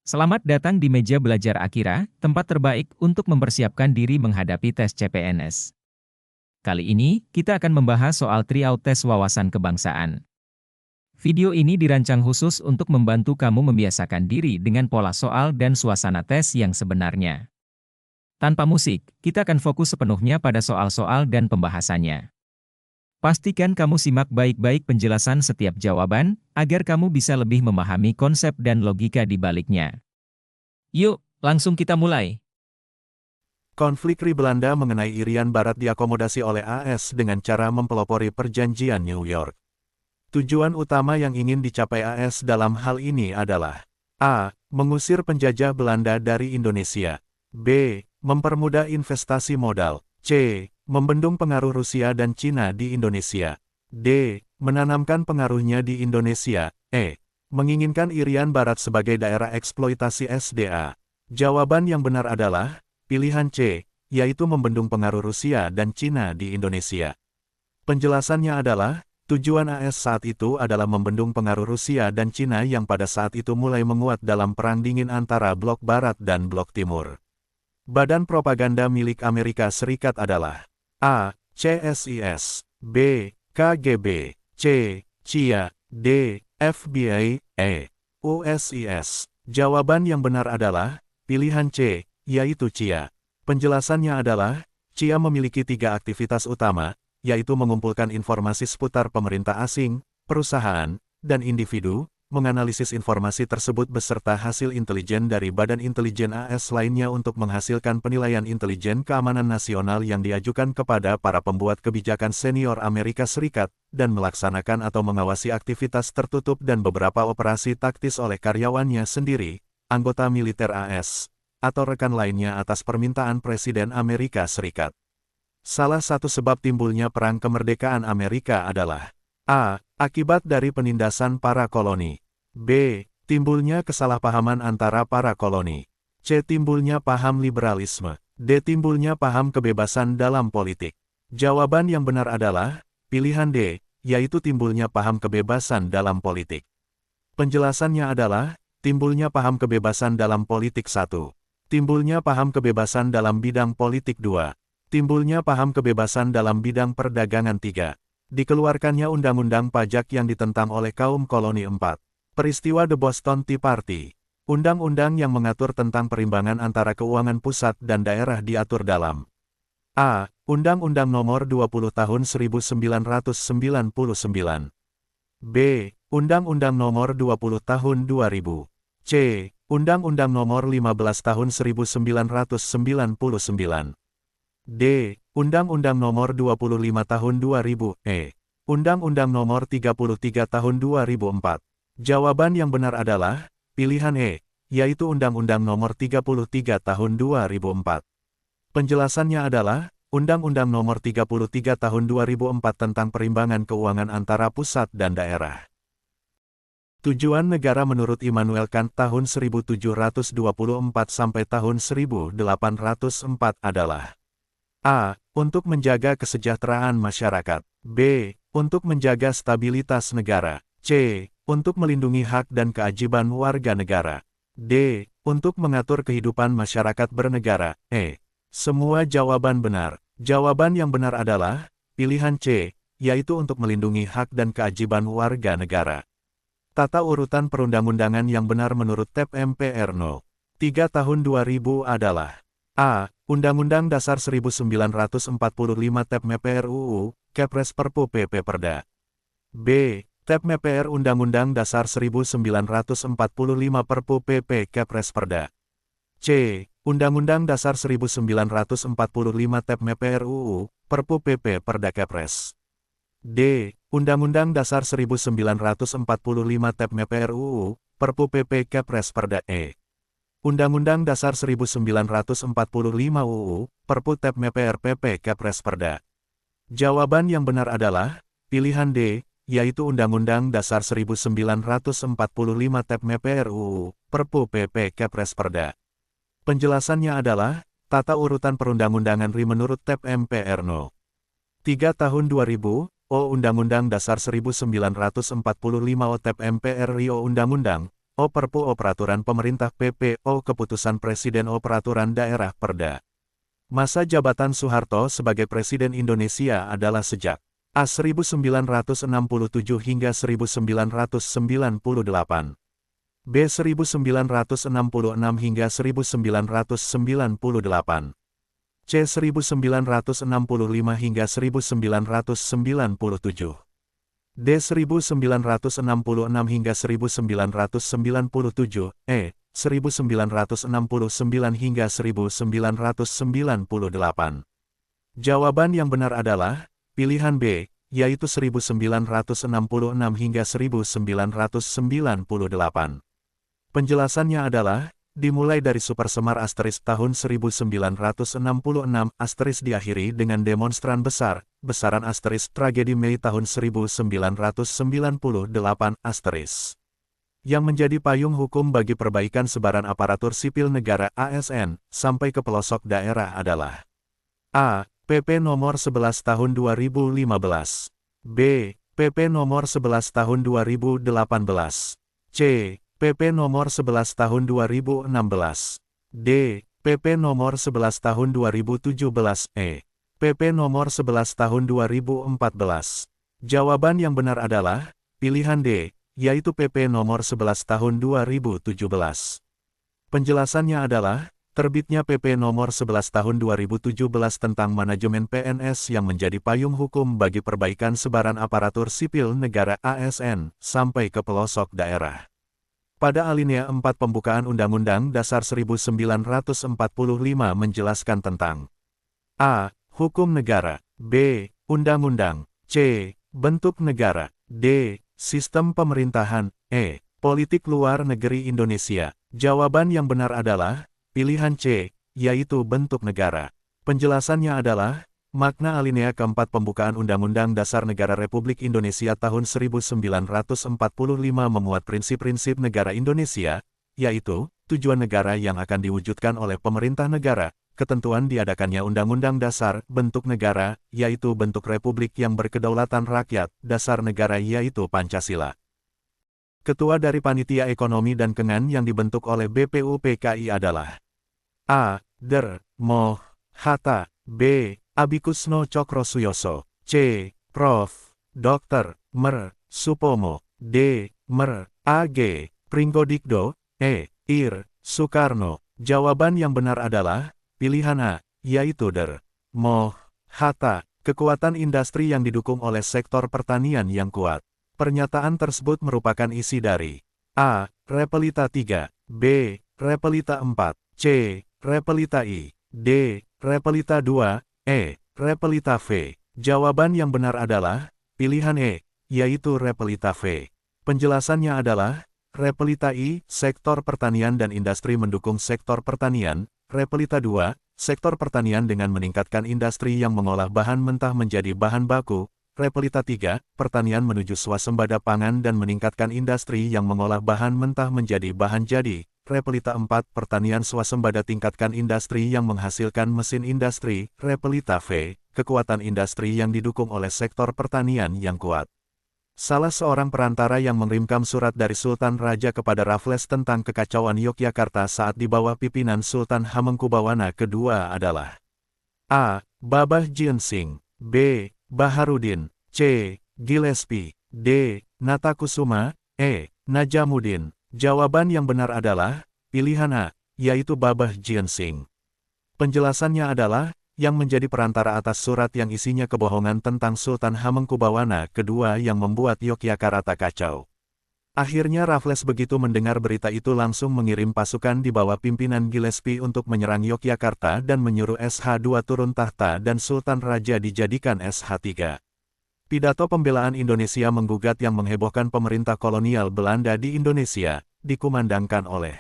Selamat datang di meja belajar Akira, tempat terbaik untuk mempersiapkan diri menghadapi tes CPNS. Kali ini, kita akan membahas soal tryout tes wawasan kebangsaan. Video ini dirancang khusus untuk membantu kamu membiasakan diri dengan pola soal dan suasana tes yang sebenarnya. Tanpa musik, kita akan fokus sepenuhnya pada soal-soal dan pembahasannya. Pastikan kamu simak baik-baik penjelasan setiap jawaban, agar kamu bisa lebih memahami konsep dan logika di baliknya. Yuk, langsung kita mulai. Konflik RI Belanda mengenai Irian Barat diakomodasi oleh AS dengan cara mempelopori Perjanjian New York. Tujuan utama yang ingin dicapai AS dalam hal ini adalah A. Mengusir penjajah Belanda dari Indonesia. B. Mempermudah investasi modal. C. Membendung pengaruh Rusia dan Cina di Indonesia. D. Menanamkan pengaruhnya di Indonesia. E. Menginginkan Irian Barat sebagai daerah eksploitasi SDA. Jawaban yang benar adalah pilihan C, yaitu membendung pengaruh Rusia dan Cina di Indonesia. Penjelasannya adalah, tujuan AS saat itu adalah membendung pengaruh Rusia dan Cina yang pada saat itu mulai menguat dalam Perang Dingin antara Blok Barat dan Blok Timur. Badan propaganda milik Amerika Serikat adalah A. CSIS, B. KGB, C. CIA, D. FBI, E. USIS. Jawaban yang benar adalah pilihan C, yaitu CIA. Penjelasannya adalah, CIA memiliki 3 aktivitas utama, yaitu mengumpulkan informasi seputar pemerintah asing, perusahaan, dan individu, menganalisis informasi tersebut beserta hasil intelijen dari Badan Intelijen AS lainnya untuk menghasilkan penilaian intelijen keamanan nasional yang diajukan kepada para pembuat kebijakan senior Amerika Serikat, dan melaksanakan atau mengawasi aktivitas tertutup dan beberapa operasi taktis oleh karyawannya sendiri, anggota militer AS, atau rekan lainnya atas permintaan Presiden Amerika Serikat. Salah satu sebab timbulnya Perang Kemerdekaan Amerika adalah A. Akibat dari penindasan para koloni. B. Timbulnya kesalahpahaman antara para koloni. C. Timbulnya paham liberalisme. D. Timbulnya paham kebebasan dalam politik. Jawaban yang benar adalah pilihan D, yaitu timbulnya paham kebebasan dalam politik. Penjelasannya adalah timbulnya paham kebebasan dalam politik 1. Timbulnya paham kebebasan dalam bidang politik 2. Timbulnya paham kebebasan dalam bidang perdagangan 3. Dikeluarkannya undang-undang pajak yang ditentang oleh kaum koloni 4. Peristiwa The Boston Tea Party. Undang-undang yang mengatur tentang perimbangan antara keuangan pusat dan daerah diatur dalam A. Undang-Undang Nomor 20 Tahun 1999. B. Undang-Undang Nomor 20 Tahun 2000. C. Undang-Undang Nomor 15 Tahun 1999. D. Undang-Undang Nomor 25 Tahun 2000. E. Undang-Undang Nomor 33 Tahun 2004. Jawaban yang benar adalah pilihan E, yaitu Undang-Undang Nomor 33 Tahun 2004. Penjelasannya adalah Undang-Undang Nomor 33 Tahun 2004 tentang perimbangan keuangan antara pusat dan daerah. Tujuan negara menurut Immanuel Kant tahun 1724 sampai tahun 1804 adalah A. Untuk menjaga kesejahteraan masyarakat. B. Untuk menjaga stabilitas negara. C. Untuk melindungi hak dan kewajiban warga negara. D. Untuk mengatur kehidupan masyarakat bernegara. E. Semua jawaban benar. Jawaban yang benar adalah pilihan C, yaitu untuk melindungi hak dan kewajiban warga negara. Tata urutan perundang-undangan yang benar menurut TEP MPR No. 3 Tahun 2000 adalah A. Undang-Undang Dasar 1945 TEP MPR UU, Kepres Perpu PP Perda. B. TEP MPR Undang-Undang Dasar 1945 Perpu PP Kepres Perda. C. Undang-Undang Dasar 1945 TEP MPR UU, Perpu PP Perda Kepres. D. Undang-Undang Dasar 1945 TEP MPR UU, Perpu PP Kepres Perda. E. Undang-Undang Dasar 1945 UU, Perpu TEP MPR PP Kepres Perda. Jawaban yang benar adalah pilihan D, yaitu Undang-Undang Dasar 1945 TEP MPR UU, Perpu PP Kepres Perda. Penjelasannya adalah tata urutan perundang-undangan RI menurut TEP MPR No. 3 Tahun 2000, O Undang-Undang Dasar 1945 O TEP MPR RI O Undang-Undang O. Perpu O. Peraturan Pemerintah PP O. Keputusan Presiden O. Peraturan Daerah Perda. Masa jabatan Soeharto sebagai Presiden Indonesia adalah sejak A. 1967 hingga 1998. B. 1966 hingga 1998. C. 1965 hingga 1997. D. 1966 hingga 1997. E. 1969 hingga 1998. Jawaban yang benar adalah pilihan B, yaitu 1966 hingga 1998. Penjelasannya adalah, dimulai dari Super Semar asterisk tahun 1966 asterisk diakhiri dengan demonstran besar, besaran asterisk tragedi Mei tahun 1998 asterisk. Yang menjadi payung hukum bagi perbaikan sebaran aparatur sipil negara ASN, sampai ke pelosok daerah adalah A. PP nomor 11 tahun 2015. B. PP nomor 11 tahun 2018. C. PP nomor 11 tahun 2016. D. PP nomor 11 tahun 2017. E. PP nomor 11 tahun 2014. Jawaban yang benar adalah pilihan D, yaitu PP nomor 11 tahun 2017. Penjelasannya adalah, terbitnya PP nomor 11 tahun 2017 tentang manajemen PNS yang menjadi payung hukum bagi perbaikan sebaran aparatur sipil negara ASN, sampai ke pelosok daerah. Pada alinea 4 pembukaan Undang-Undang Dasar 1945 menjelaskan tentang A. Hukum negara. B. Undang-undang. C. Bentuk negara. D. Sistem pemerintahan. E. Politik luar negeri Indonesia. Jawaban yang benar adalah pilihan C, yaitu bentuk negara. Penjelasannya adalah, makna alinea keempat pembukaan Undang-Undang Dasar Negara Republik Indonesia tahun 1945 memuat prinsip-prinsip negara Indonesia, yaitu, tujuan negara yang akan diwujudkan oleh pemerintah negara, ketentuan diadakannya Undang-Undang Dasar, bentuk negara, yaitu bentuk republik yang berkedaulatan rakyat, dasar negara yaitu Pancasila. Ketua dari Panitia Ekonomi dan Keuangan yang dibentuk oleh BPUPKI adalah A. Der. Moh. Hatta. B. Abikusno Cokrosuyoso. C. Prof. Dr. Mer. Supomo. D. Mer. A.G. Pringgodikdo. E. Ir. Soekarno. Jawaban yang benar adalah pilihan A, yaitu Der. Moh. Hatta. Kekuatan industri yang didukung oleh sektor pertanian yang kuat. Pernyataan tersebut merupakan isi dari A. Repelita 3. B. Repelita 4. C. Repelita I. D. Repelita 2. E. Repelita V. Jawaban yang benar adalah pilihan E, yaitu Repelita V. Penjelasannya adalah, Repelita I, sektor pertanian dan industri mendukung sektor pertanian. Repelita 2, sektor pertanian dengan meningkatkan industri yang mengolah bahan mentah menjadi bahan baku. Repelita 3, pertanian menuju swasembada pangan dan meningkatkan industri yang mengolah bahan mentah menjadi bahan jadi. Repelita 4, pertanian swasembada tingkatkan industri yang menghasilkan mesin industri. Repelita V, kekuatan industri yang didukung oleh sektor pertanian yang kuat. Salah seorang perantara yang mengirimkan surat dari Sultan Raja kepada Raffles tentang kekacauan Yogyakarta saat di bawah pimpinan Sultan Hamengkubuwana II adalah A. Babah Jiensing. B. Baharudin. C. Gillespie. D. Natakusuma. E. Najamuddin. Jawaban yang benar adalah pilihan A, yaitu Babah Jiensing. Penjelasannya adalah, yang menjadi perantara atas surat yang isinya kebohongan tentang Sultan Hamengkubuwana II yang membuat Yogyakarta kacau. Akhirnya Raffles begitu mendengar berita itu langsung mengirim pasukan di bawah pimpinan Gillespie untuk menyerang Yogyakarta dan menyuruh SH-2 turun tahta dan Sultan Raja dijadikan SH-3. Pidato pembelaan Indonesia menggugat yang menghebohkan pemerintah kolonial Belanda di Indonesia, dikumandangkan oleh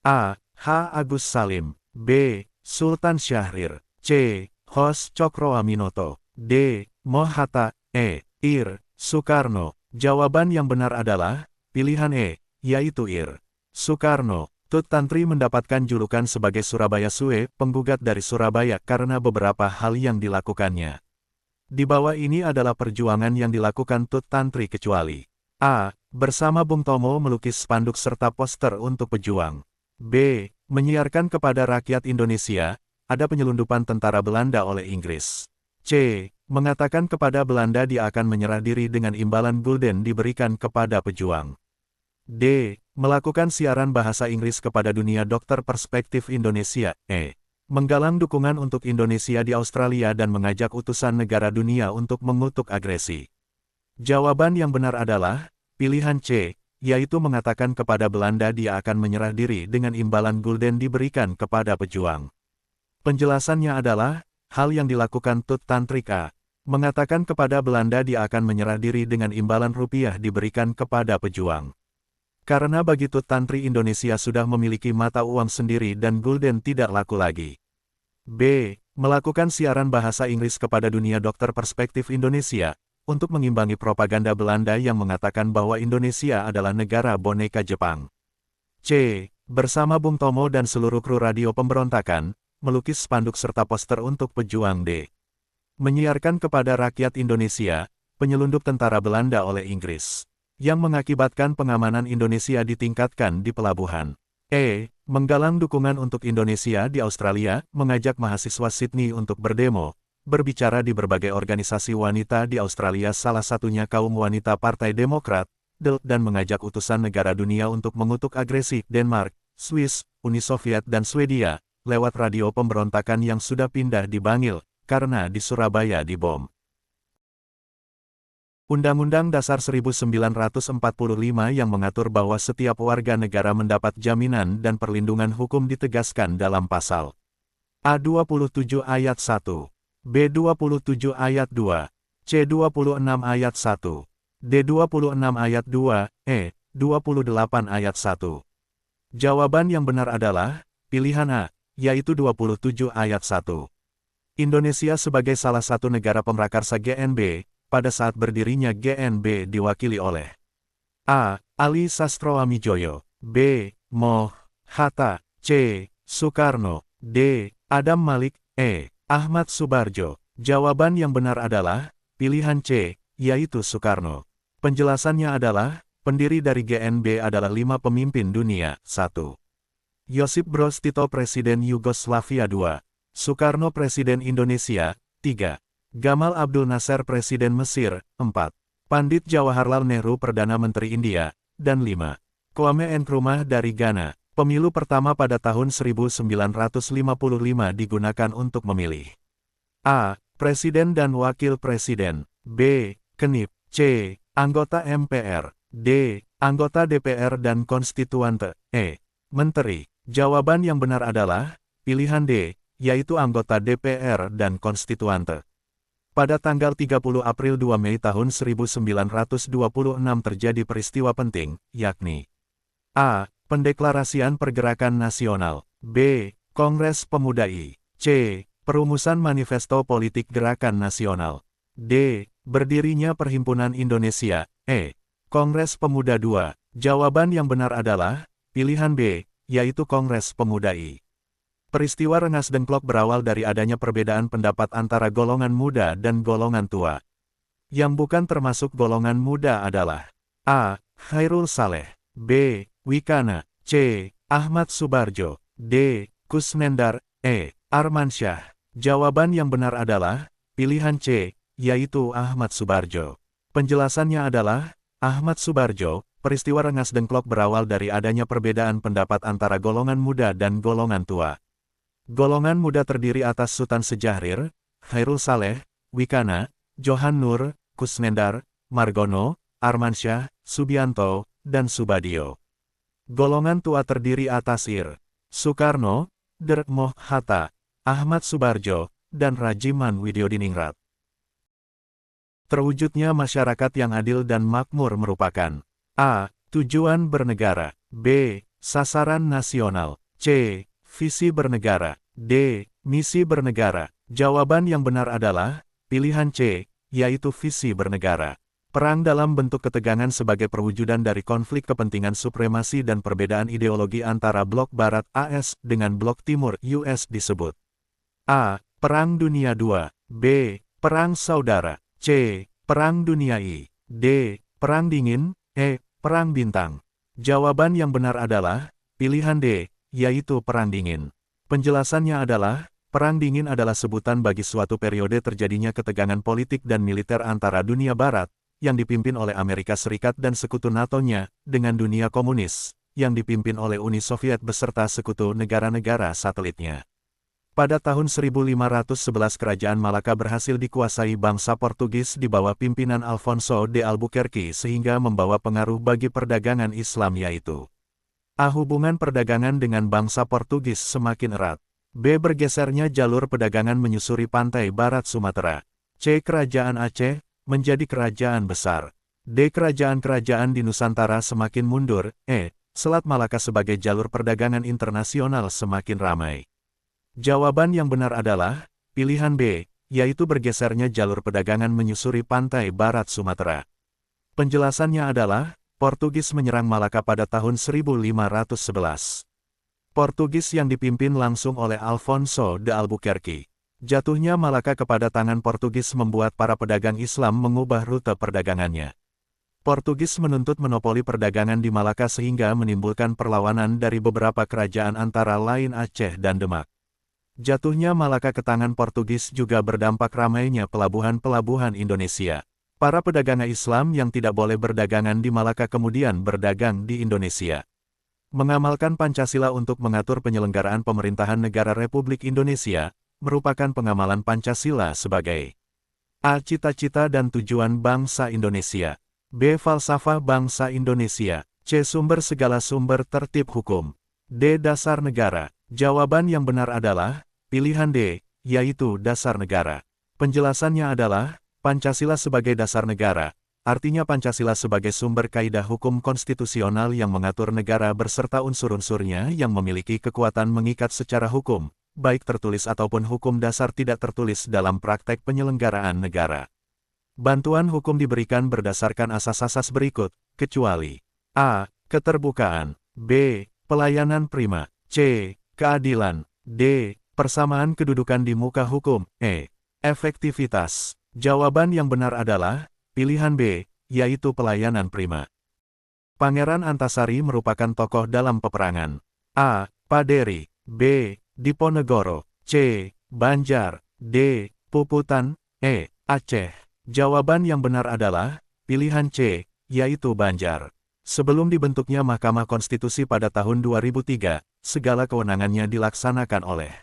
A. H. Agus Salim. B. Sultan Syahrir. C. Hos Cokroaminoto. D. Moh Hatta. E. Ir. Soekarno. Jawaban yang benar adalah pilihan E, yaitu Ir. Soekarno. Tut Tantri mendapatkan julukan sebagai Surabaya Sue, penggugat dari Surabaya karena beberapa hal yang dilakukannya. Di bawah ini adalah perjuangan yang dilakukan Tut Tantri kecuali A. Bersama Bung Tomo melukis spanduk serta poster untuk pejuang. B. Menyiarkan kepada rakyat Indonesia, ada penyelundupan tentara Belanda oleh Inggris. C. Mengatakan kepada Belanda dia akan menyerah diri dengan imbalan gulden diberikan kepada pejuang. D. Melakukan siaran bahasa Inggris kepada dunia dokter perspektif Indonesia. E. Menggalang dukungan untuk Indonesia di Australia dan mengajak utusan negara dunia untuk mengutuk agresi. Jawaban yang benar adalah pilihan C, yaitu mengatakan kepada Belanda dia akan menyerah diri dengan imbalan gulden diberikan kepada pejuang. Penjelasannya adalah, hal yang dilakukan Tut Tantrik A, mengatakan kepada Belanda dia akan menyerah diri dengan imbalan rupiah diberikan kepada pejuang. Karena bagi Tut Tantri Indonesia sudah memiliki mata uang sendiri dan gulden tidak laku lagi. B. Melakukan siaran bahasa Inggris kepada dunia dokter perspektif Indonesia, untuk mengimbangi propaganda Belanda yang mengatakan bahwa Indonesia adalah negara boneka Jepang. C. Bersama Bung Tomo dan seluruh kru radio pemberontakan, melukis spanduk serta poster untuk pejuang. D. Menyiarkan kepada rakyat Indonesia, penyelundup tentara Belanda oleh Inggris, yang mengakibatkan pengamanan Indonesia ditingkatkan di pelabuhan. E. Menggalang dukungan untuk Indonesia di Australia, mengajak mahasiswa Sydney untuk berdemo, berbicara di berbagai organisasi wanita di Australia salah satunya kaum wanita Partai Demokrat, dan mengajak utusan negara dunia untuk mengutuk agresi Denmark, Swiss, Uni Soviet dan Swedia, lewat radio pemberontakan yang sudah pindah di Bangil, karena di Surabaya dibom. Undang-Undang Dasar 1945 yang mengatur bahwa setiap warga negara mendapat jaminan dan perlindungan hukum ditegaskan dalam pasal A27 ayat 1, B27 ayat 2, C26 ayat 1, D26 ayat 2, E28 ayat 1. Jawaban yang benar adalah pilihan A, yaitu 27 ayat 1. Indonesia sebagai salah satu negara pemrakarsa GNB, pada saat berdirinya GNB diwakili oleh A. Ali Sastroamijoyo, B. Moh, Hatta, C. Soekarno, D. Adam Malik, E. Ahmad Subarjo. Jawaban yang benar adalah pilihan C, yaitu Soekarno. Penjelasannya adalah, pendiri dari GNB adalah 5 pemimpin dunia. 1. Josip Broz Tito Presiden Yugoslavia. 2. Soekarno Presiden Indonesia. 3. Gamal Abdul Nasser Presiden Mesir. 4. Pandit Jawaharlal Nehru Perdana Menteri India. Dan 5. Kwame Nkrumah dari Ghana. Pemilu pertama pada tahun 1955 digunakan untuk memilih A. Presiden dan Wakil Presiden, B. Kenip, C. Anggota MPR, D. Anggota DPR dan Konstituante, E. Menteri. Jawaban yang benar adalah pilihan D, yaitu anggota DPR dan Konstituante. Pada tanggal 30 April 2 Mei tahun 1926 terjadi peristiwa penting, yakni A. Pendeklarasian Pergerakan Nasional, B. Kongres Pemuda I, C. Perumusan Manifesto Politik Gerakan Nasional, D. Berdirinya Perhimpunan Indonesia, E. Kongres Pemuda II. Jawaban yang benar adalah pilihan B, yaitu Kongres Pemuda I. Peristiwa Rengas Dengklok berawal dari adanya perbedaan pendapat antara golongan muda dan golongan tua. Yang bukan termasuk golongan muda adalah A. Khairul Saleh, B. Wikana, C. Ahmad Subarjo, D. Kusnendar, E. Armansyah. Jawaban yang benar adalah pilihan C, yaitu Ahmad Subarjo. Penjelasannya adalah Ahmad Subarjo. Peristiwa Rengas Dengklok berawal dari adanya perbedaan pendapat antara golongan muda dan golongan tua. Golongan muda terdiri atas Sultan Sejahrir, Khairul Saleh, Wikana, Johan Nur, Kusnendar, Margono, Armansyah, Subianto, dan Subadio. Golongan tua terdiri atas Ir. Soekarno, Dr. Moh Hatta, Ahmad Subarjo, dan Rajiman Widyodiningrat. Terwujudnya masyarakat yang adil dan makmur merupakan A. Tujuan bernegara, B. Sasaran nasional, C. Visi bernegara, D. Misi bernegara. Jawaban yang benar adalah pilihan C, yaitu visi bernegara. Perang dalam bentuk ketegangan sebagai perwujudan dari konflik kepentingan supremasi dan perbedaan ideologi antara blok Barat AS dengan blok Timur US disebut A. Perang Dunia II, B. Perang Saudara, C. Perang Dunia I, D. Perang Dingin, E. Perang Bintang. Jawaban yang benar adalah pilihan D, yaitu Perang Dingin. Penjelasannya adalah, Perang Dingin adalah sebutan bagi suatu periode terjadinya ketegangan politik dan militer antara dunia barat, yang dipimpin oleh Amerika Serikat dan sekutu NATO-nya, dengan dunia komunis, yang dipimpin oleh Uni Soviet beserta sekutu negara-negara satelitnya. Pada tahun 1511 Kerajaan Malaka berhasil dikuasai bangsa Portugis di bawah pimpinan Alfonso de Albuquerque sehingga membawa pengaruh bagi perdagangan Islam yaitu A. Hubungan perdagangan dengan bangsa Portugis semakin erat. B. Bergesernya jalur perdagangan menyusuri pantai barat Sumatera. C. Kerajaan Aceh menjadi kerajaan besar. D. Kerajaan-kerajaan di Nusantara semakin mundur. E. Selat Malaka sebagai jalur perdagangan internasional semakin ramai. Jawaban yang benar adalah pilihan B, yaitu bergesernya jalur perdagangan menyusuri pantai barat Sumatera. Penjelasannya adalah, Portugis menyerang Malaka pada tahun 1511. Portugis yang dipimpin langsung oleh Alfonso de Albuquerque. Jatuhnya Malaka kepada tangan Portugis membuat para pedagang Islam mengubah rute perdagangannya. Portugis menuntut monopoli perdagangan di Malaka sehingga menimbulkan perlawanan dari beberapa kerajaan antara lain Aceh dan Demak. Jatuhnya Malaka ke tangan Portugis juga berdampak ramainya pelabuhan-pelabuhan Indonesia. Para pedagang Islam yang tidak boleh berdagangan di Malaka kemudian berdagang di Indonesia. Mengamalkan Pancasila untuk mengatur penyelenggaraan pemerintahan negara Republik Indonesia, merupakan pengamalan Pancasila sebagai A. Cita-cita dan tujuan bangsa Indonesia. B. Falsafah bangsa Indonesia. C. Sumber segala sumber tertib hukum. D. Dasar negara. Jawaban yang benar adalah pilihan D, yaitu dasar negara. Penjelasannya adalah, Pancasila sebagai dasar negara, artinya Pancasila sebagai sumber kaidah hukum konstitusional yang mengatur negara berserta unsur-unsurnya yang memiliki kekuatan mengikat secara hukum, baik tertulis ataupun hukum dasar tidak tertulis dalam praktek penyelenggaraan negara. Bantuan hukum diberikan berdasarkan asas-asas berikut, kecuali A. Keterbukaan. B. Pelayanan prima. C. Keadilan. D. Persamaan kedudukan di muka hukum. E. Efektivitas. Jawaban yang benar adalah pilihan B, yaitu pelayanan prima. Pangeran Antasari merupakan tokoh dalam peperangan. A. Paderi. B. Diponegoro. C. Banjar. D. Puputan. E. Aceh. Jawaban yang benar adalah pilihan C, yaitu Banjar. Sebelum dibentuknya Mahkamah Konstitusi pada tahun 2003, segala kewenangannya dilaksanakan oleh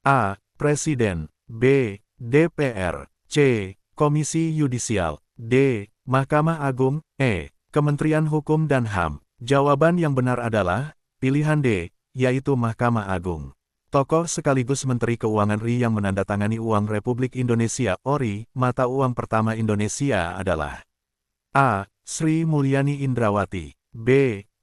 A. Presiden. B. DPR. C. Komisi Yudisial. D. Mahkamah Agung. E. Kementerian Hukum dan HAM. Jawaban yang benar adalah pilihan D, yaitu Mahkamah Agung. Tokoh sekaligus Menteri Keuangan RI yang menandatangani Uang Republik Indonesia (ORI), mata uang pertama Indonesia adalah A. Sri Mulyani Indrawati. B.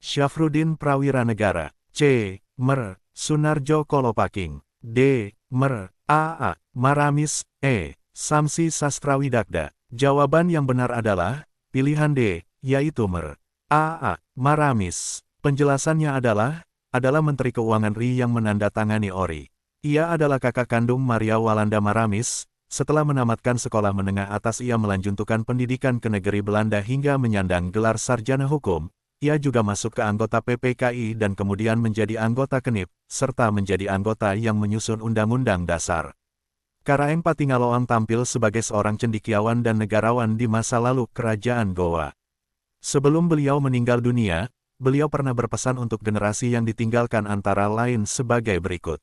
Syafruddin Prawiranegara. C. Mer. Sunarjo Kolopaking. D. Mer. A. Maramis. E. Samsi Sastrawidakda. Jawaban yang benar adalah pilihan D, yaitu Mer. A. Maramis. Penjelasannya adalah Menteri Keuangan RI yang menandatangani ORI. Ia adalah kakak kandung Maria Walanda Maramis. Setelah menamatkan sekolah menengah atas ia melanjutkan pendidikan ke negeri Belanda hingga menyandang gelar sarjana hukum. Ia juga masuk ke anggota PPKI dan kemudian menjadi anggota KNIP, serta menjadi anggota yang menyusun Undang-Undang Dasar. Karaeng Patingaloang tampil sebagai seorang cendekiawan dan negarawan di masa lalu Kerajaan Goa. Sebelum beliau meninggal dunia, beliau pernah berpesan untuk generasi yang ditinggalkan antara lain sebagai berikut.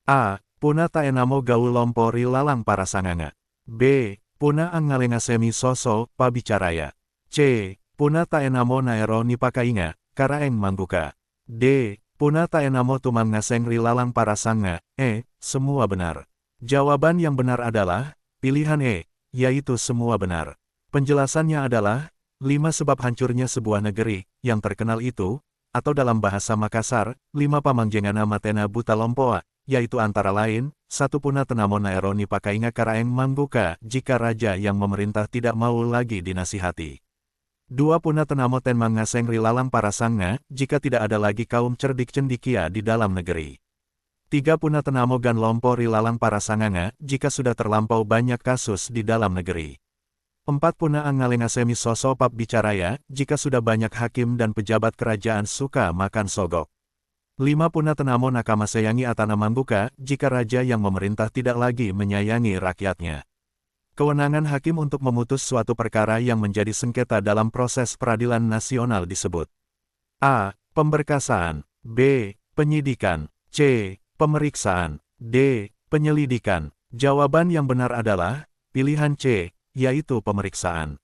A. Puna taenamo gaul lompori lalang para sanganga. B. Puna angalengasemi soso pabicaraya. C. Puna taenamo naero nipakainga, karaeng mangguka. D. Puna taenamo tumang ngaseng rilalang para sanga. E. Semua benar. Jawaban yang benar adalah pilihan E, yaitu semua benar. Penjelasannya adalah 5 sebab hancurnya sebuah negeri yang terkenal itu, atau dalam bahasa Makassar, 5 pamangjengana matena buta lompoa, yaitu antara lain, 1 Puna tenamo naero nipakainga karaeng mangguka, jika raja yang memerintah tidak mau lagi dinasihati. 2 Puna tenamo tenmang ngaseng rilalang para sanga, jika tidak ada lagi kaum cerdik cendikia di dalam negeri. 3 Puna tenamo gan lompo rilalang para sanganga, jika sudah terlampau banyak kasus di dalam negeri. 4 puna angalengasemi sosopap bicaraya, jika sudah banyak hakim dan pejabat kerajaan suka makan sogok. 5 puna tenamo nakama sayangi atana mambuka, jika raja yang memerintah tidak lagi menyayangi rakyatnya. Kewenangan hakim untuk memutus suatu perkara yang menjadi sengketa dalam proses peradilan nasional disebut A. Pemberkasan, B. Penyidikan, C. Pemeriksaan, D. Penyelidikan. Jawaban yang benar adalah pilihan C, yaitu pemeriksaan.